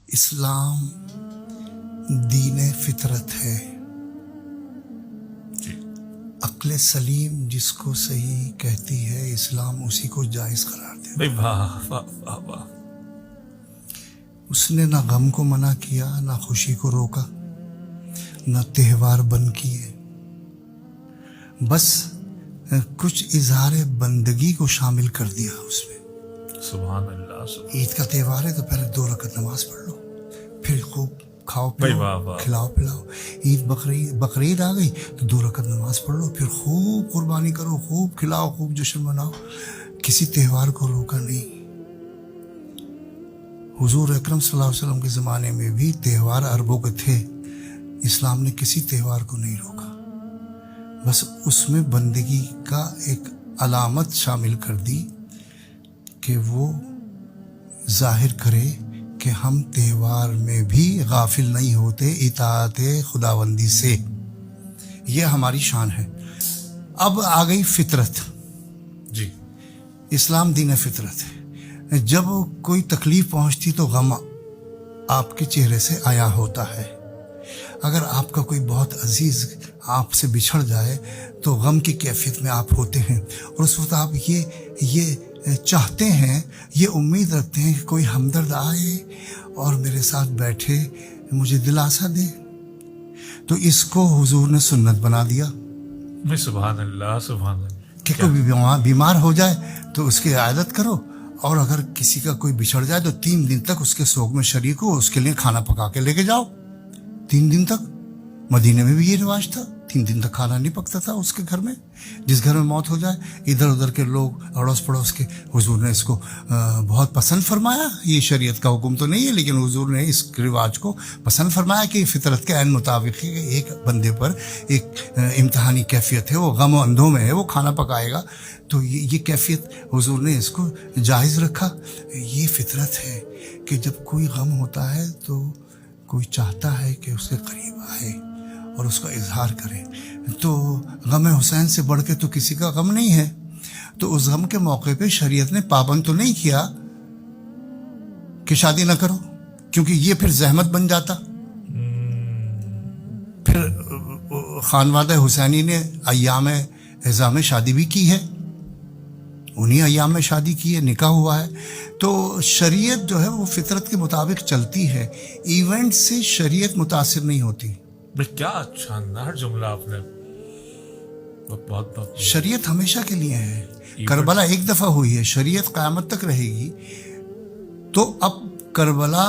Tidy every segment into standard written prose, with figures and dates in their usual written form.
اسلام دین فطرت ہے. عقل سلیم جس کو صحیح کہتی ہے اسلام اسی کو جائز قرار دے. واہ واہ واہ واہ. اس نے نہ غم کو منع کیا، نہ خوشی کو روکا، نہ تہوار بند کیے، بس کچھ اظہار بندگی کو شامل کر دیا اس میں. سبحان اللہ. عید کا تہوار ہے تو پہلے 2 رکعت نماز پڑھ لو، پھر خوب کھاؤ واہ پیو واہ. کھلاؤ پلاؤ. عید بقرعید آ گئی تو 2 رکعت نماز پڑھ لو، پھر خوب قربانی کرو، خوب کھلاؤ، خوب جشن مناؤ. کسی تہوار کو روکا نہیں. حضور اکرم صلی اللہ علیہ وسلم کے زمانے میں بھی تہوار اربوں کے تھے، اسلام نے کسی تہوار کو نہیں روکا، بس اس میں بندگی کا ایک علامت شامل کر دی کہ وہ ظاہر کرے کہ ہم تہوار میں بھی غافل نہیں ہوتے اطاعت خداوندی سے. یہ ہماری شان ہے. اب آ گئی فطرت. جی. اسلام دین فطرت ہے. جب کوئی تکلیف پہنچتی تو غم آپ کے چہرے سے آیا ہوتا ہے. اگر آپ کا کوئی بہت عزیز آپ سے بچھڑ جائے تو غم کی کیفیت میں آپ ہوتے ہیں، اور اس وقت آپ یہ چاہتے ہیں، یہ امید رکھتے ہیں کہ کوئی ہمدرد آئے اور میرے ساتھ بیٹھے مجھے دلاسا دے. تو اس کو حضور نے سنت بنا دیا سبحان اللہ سبحان اللہ. کہ کوئی بیمار ہو جائے تو اس کی عیادت کرو، اور اگر کسی کا کوئی بچھڑ جائے تو 3 دن تک اس کے سوگ میں شریک ہو، اس کے لیے کھانا پکا کے لے کے جاؤ. 3 دن تک. مدینے میں بھی یہ رواج تھا، 3 دن تک کھانا نہیں پکتا تھا اس کے گھر میں. جس گھر میں موت ہو جائے ادھر ادھر کے لوگ اڑوس پڑوس کے، حضور نے اس کو بہت پسند فرمایا. یہ شریعت کا حکم تو نہیں ہے، لیکن حضور نے اس رواج کو پسند فرمایا کہ فطرت کے عین مطابق ہے کہ ایک بندے پر ایک امتحانی کیفیت ہے، وہ غم و اندھوں میں ہے، وہ کھانا پکائے گا. تو یہ کیفیت حضور نے اس کو جائز رکھا. یہ فطرت ہے کہ جب کوئی غم ہوتا ہے تو کوئی چاہتا ہے کہ اس کے قریب آئے اور اس کا اظہار کرے. تو غم حسین سے بڑھ کے تو کسی کا غم نہیں ہے. تو اس غم کے موقع پہ شریعت نے پابند تو نہیں کیا کہ شادی نہ کرو، کیونکہ یہ پھر زحمت بن جاتا. پھر خانوادہ حسینی نے ایام اعزام میں شادی بھی کی ہے، انہی ایام میں شادی کی ہے، نکاح ہوا ہے. تو شریعت جو ہے وہ فطرت کے مطابق چلتی ہے. ایونٹ سے شریعت متاثر نہیں ہوتی. کیا شاندار جملہ آپ نے. بہت بہت. شریعت ہمیشہ کے لیے ہے. کربلا ایک دفعہ ہوئی ہے، شریعت قیامت تک رہے گی. تو اب کربلا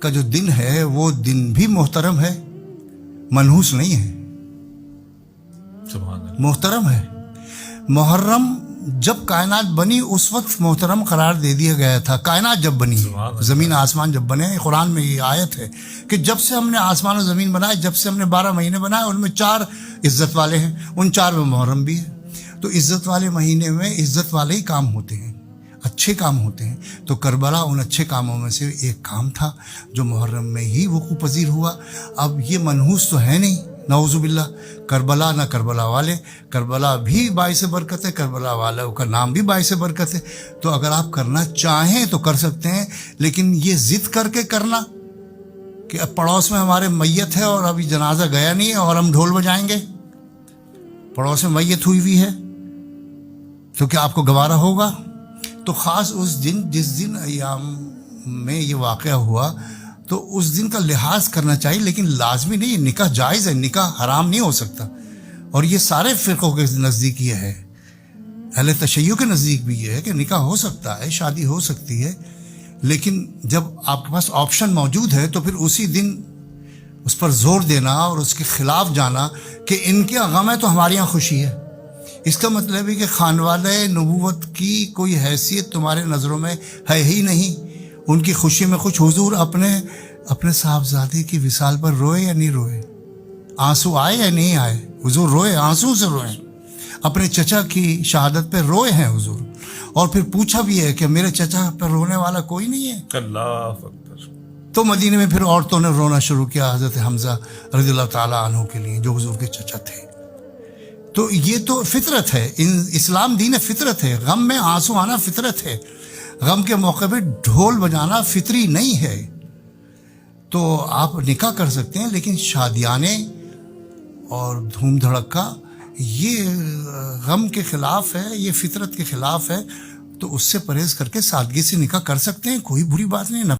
کا جو دن ہے وہ دن بھی محترم ہے، منحوس نہیں ہے، سبحان اللہ. محترم ہے. محرم جب کائنات بنی اس وقت محترم قرار دے دیا گیا تھا. کائنات جب بنی، زمین آسمان جب بنے، قرآن میں یہ آیت ہے کہ جب سے ہم نے آسمان و زمین بنائے، جب سے ہم نے 12 مہینے بنائے، ان میں 4 عزت والے ہیں، ان 4 میں محرم بھی ہے. تو عزت والے مہینے میں عزت والے ہی کام ہوتے ہیں، اچھے کام ہوتے ہیں. تو کربلا ان اچھے کاموں میں سے ایک کام تھا جو محرم میں ہی وقوع پذیر ہوا. اب یہ منحوس تو ہے نہیں، نعوذ باللہ. کربلا نہ کربلا والے، کربلا بھی باعث برکت ہے، کربلا والوں کا نام بھی باعث برکت ہے. تو اگر آپ کرنا چاہیں تو کر سکتے ہیں، لیکن یہ ضد کر کے کرنا کہ اب پڑوس میں ہمارے میت ہے اور ابھی جنازہ گیا نہیں ہے اور ہم ڈھول بجائیں گے، پڑوس میں میت ہوئی ہوئی ہے تو کیا آپ کو گوارا ہوگا؟ تو خاص اس دن جس دن ایام میں یہ واقعہ ہوا تو اس دن کا لحاظ کرنا چاہیے، لیکن لازمی نہیں. نکاح جائز ہے، نکاح حرام نہیں ہو سکتا. اور یہ سارے فرقوں کے نزدیک یہ ہے، اہل تشیع کے نزدیک بھی یہ ہے کہ نکاح ہو سکتا ہے، شادی ہو سکتی ہے، لیکن جب آپ کے پاس آپشن موجود ہے تو پھر اسی دن اس پر زور دینا اور اس کے خلاف جانا کہ ان کے غم ہے تو ہمارے یہاں خوشی ہے، اس کا مطلب ہے کہ خانوادہ نبوت کی کوئی حیثیت تمہارے نظروں میں ہے ہی نہیں. ان کی خوشی میں کچھ. حضور اپنے صاحبزادے کی وصال پر روئے یا نہیں روئے؟ آنسو آئے یا نہیں آئے؟ حضور روئے، آنسو سے روئے. اپنے چچا کی شہادت پہ روئے ہیں حضور، اور پھر پوچھا بھی ہے کہ میرے چچا پہ رونے والا کوئی نہیں ہے. اللہ اکبر. تو مدینے میں پھر عورتوں نے رونا شروع کیا حضرت حمزہ رضی اللہ تعالیٰ عنہ کے لیے جو حضور کے چچا تھے. تو یہ تو فطرت ہے. اسلام دین فطرت ہے. غم میں آنسو آنا فطرت ہے. غم کے موقع پہ ڈھول بجانا فطری نہیں ہے. تو آپ نکاح کر سکتے ہیں، لیکن شادیانے اور دھوم دھڑکا یہ غم کے خلاف ہے، یہ فطرت کے خلاف ہے، تو اس سے پرہیز کر کے سادگی سے نکاح کر سکتے ہیں، کوئی بری بات نہیں.